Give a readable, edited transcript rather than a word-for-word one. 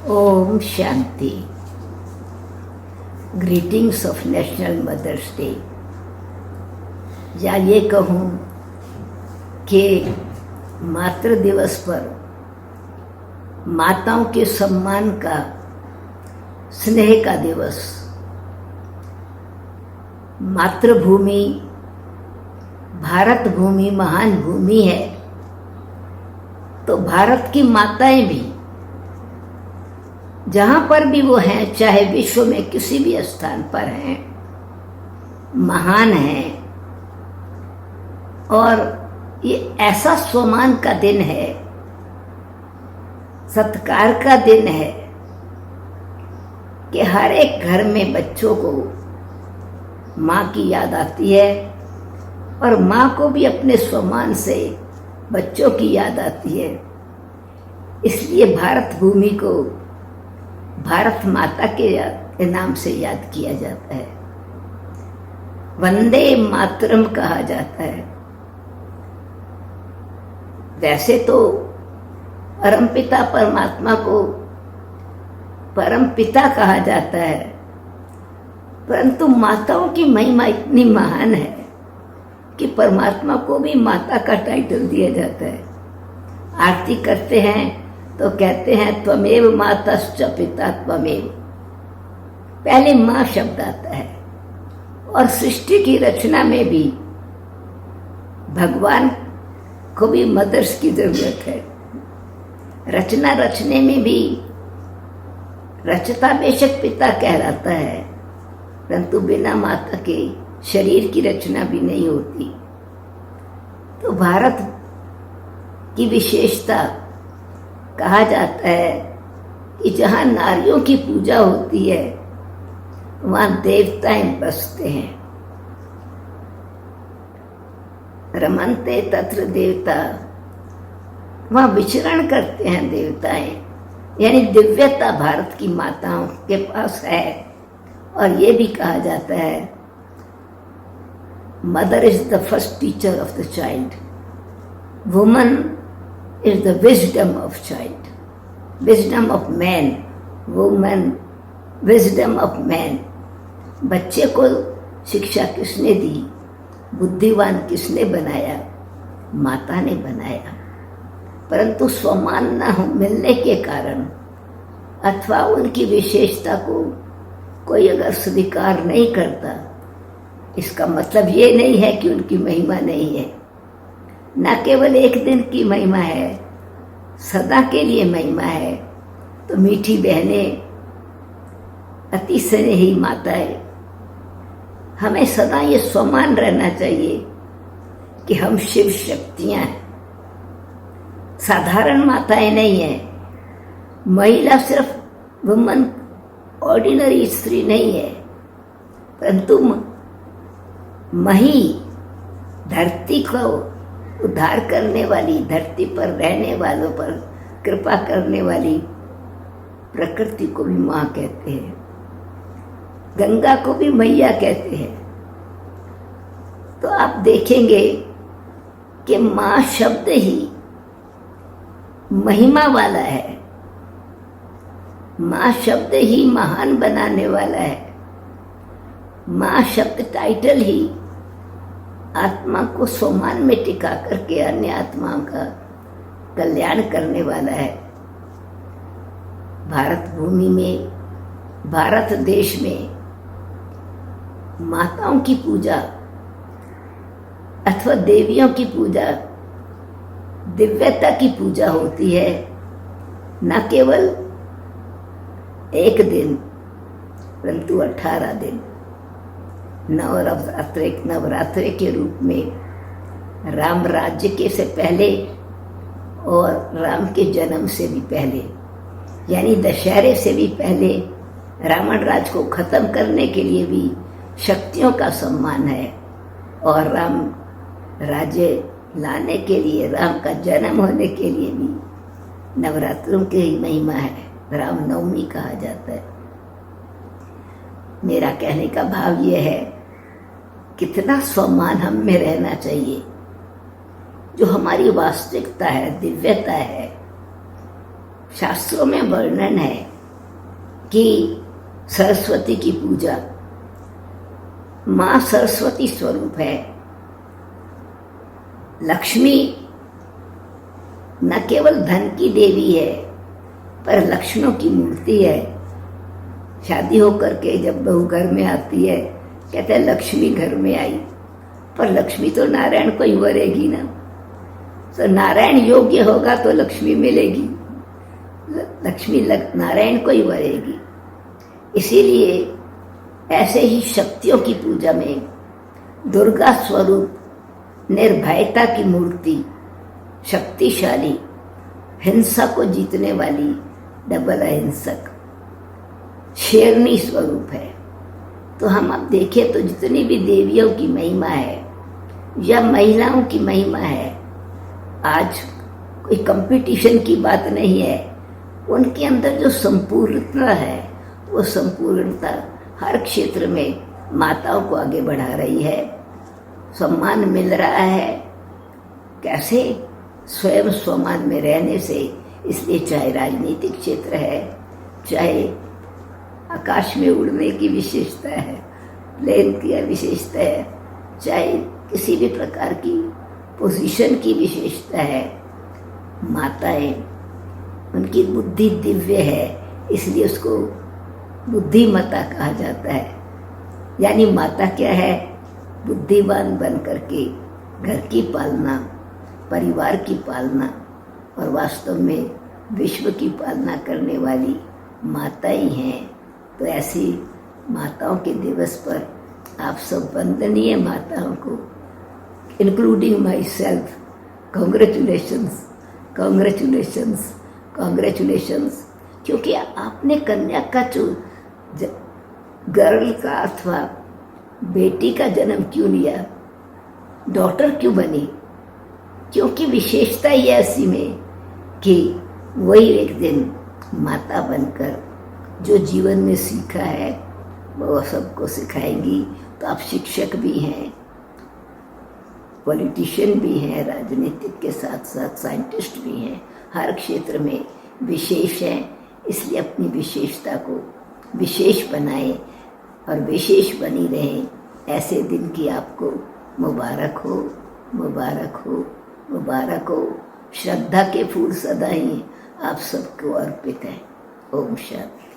ओम शांति। Greetings of national mother's day, या ये कहूँ कि मातृ दिवस पर माताओं के सम्मान का, स्नेह का दिवस। मातृभूमि, भारत भूमि महान भूमि है, तो भारत की माताएं भी जहाँ पर भी वो हैं, चाहे विश्व में किसी भी स्थान पर हैं, महान हैं। और ये ऐसा सम्मान का दिन है, सत्कार का दिन है कि हर एक घर में बच्चों को माँ की याद आती है और माँ को भी अपने सम्मान से बच्चों की याद आती है। इसलिए भारत भूमि को भारत माता के नाम से याद किया जाता है। वंदे मातरम कहा जाता है। वैसे तो परमपिता परमात्मा को परम पिता कहा जाता है, परंतु माताओं की महिमा इतनी महान है कि परमात्मा को भी माता का टाइटल दिया जाता है। आरती करते हैं तो कहते हैं त्वमेव मातश्च पिता त्वमेव। पहले माँ शब्द आता है। और सृष्टि की रचना में भी भगवान को भी मदर्स की जरूरत है। रचना रचने में भी रचता बेशक पिता कहलाता है, परंतु बिना माता के शरीर की रचना भी नहीं होती। तो भारत की विशेषता कहा जाता है कि जहाँ नारियों की पूजा होती है वहाँ देवताएं बसते हैं। रमन्ते तत्र देवता, वहाँ विचरण करते हैं देवताएं। यानी दिव्यता भारत की माताओं के पास है। और ये भी कहा जाता है mother is the first teacher of the child, woman is the wisdom of child, wisdom of man, woman, wisdom of man। बच्चे को शिक्षा किसने दी, बुद्धिवान किसने बनाया, माता ने बनाया। परंतु सम्मान न मिलने के कारण अथवा उनकी विशेषता को कोई अगर स्वीकार नहीं करता, इसका मतलब ये नहीं है कि उनकी महिमा नहीं है। न केवल एक दिन की महिमा है, सदा के लिए महिमा है। तो मीठी बहनें, अति स्नेही माताएं, हमें सदा ये सम्मान रहना चाहिए कि हम शिव शक्तियां हैं, साधारण माताएं नहीं हैं। महिला सिर्फ वुमन, ऑर्डिनरी स्त्री नहीं है, परंतु मही, धरती को उद्धार करने वाली, धरती पर रहने वालों पर कृपा करने वाली प्रकृति को भी माँ कहते हैं। गंगा को भी मैया कहते हैं। तो आप देखेंगे कि माँ शब्द ही महिमा वाला है, माँ शब्द ही महान बनाने वाला है, माँ शब्द टाइटल ही आत्मा को सम्मान में टिका करके अन्य आत्माओं का कल्याण करने वाला है। भारत भूमि में, भारत देश में माताओं की पूजा अथवा देवियों की पूजा, दिव्यता की पूजा होती है। न केवल एक दिन, परंतु 18 दिन। नवरात्रे के रूप में राम राज्य के से पहले और राम के जन्म से भी पहले, यानी दशहरे से भी पहले रावण राज को खत्म करने के लिए भी शक्तियों का सम्मान है। और राम राज्य लाने के लिए, राम का जन्म होने के लिए भी नवरात्रों की ही महिमा है। रामनवमी कहा जाता है। मेरा कहने का भाव ये है, कितना सम्मान हम में रहना चाहिए। जो हमारी वास्तविकता है, दिव्यता है, शास्त्रों में वर्णन है कि सरस्वती की पूजा, माँ सरस्वती स्वरूप है। लक्ष्मी न केवल धन की देवी है पर लक्ष्मणों की मूर्ति है। शादी होकर के जब बहू घर में आती है कहते हैं लक्ष्मी घर में आई, पर लक्ष्मी तो नारायण को ही वरेगी ना। तो नारायण योग्य होगा तो लक्ष्मी मिलेगी, लक्ष्मी नारायण को ही वरेगी। इसीलिए ऐसे ही शक्तियों की पूजा में दुर्गा स्वरूप, निर्भयता की मूर्ति, शक्तिशाली, हिंसा को जीतने वाली, डबल अहिंसक, शेरनी स्वरूप है। तो हम अब देखें तो जितनी भी देवियों की महिमा है या महिलाओं की महिमा है, आज कोई कंपटीशन की बात नहीं है। उनके अंदर जो संपूर्णता है वो संपूर्णता हर क्षेत्र में माताओं को आगे बढ़ा रही है। सम्मान मिल रहा है, कैसे? स्वयं स्वमान में रहने से। इसलिए चाहे राजनीतिक क्षेत्र है, चाहे आकाश में उड़ने की विशेषता है, प्लेन की विशेषता है, चाहे किसी भी प्रकार की पोजीशन की विशेषता है, माताएं, उनकी बुद्धि दिव्य है, इसलिए उसको बुद्धिमता कहा जाता है। यानी माता क्या है? बुद्धिमान बन करके घर की पालना, परिवार की पालना और वास्तव में विश्व की पालना करने वाली माता ही हैं। तो ऐसी माताओं के दिवस पर आप सब वंदनीय माताओं को, including my self, congratulations, congratulations, congratulations. क्योंकि आपने कन्या का जो गर्ल का अथवा बेटी का जन्म क्यों लिया, डॉटर क्यों बनी? क्योंकि विशेषता ही ऐसी में कि वही एक दिन माता बनकर जो जीवन में सीखा है वो सबको सिखाएंगी। तो आप शिक्षक भी हैं, पॉलिटिशियन भी हैं, राजनीतिक के साथ साथ साइंटिस्ट भी हैं, हर क्षेत्र में विशेष हैं। इसलिए अपनी विशेषता को विशेष बनाएं और विशेष बनी रहें। ऐसे दिन की आपको मुबारक हो, मुबारक हो, मुबारक हो। श्रद्धा के फूल सदा ही आप सबको अर्पित हैं। ओम शांति।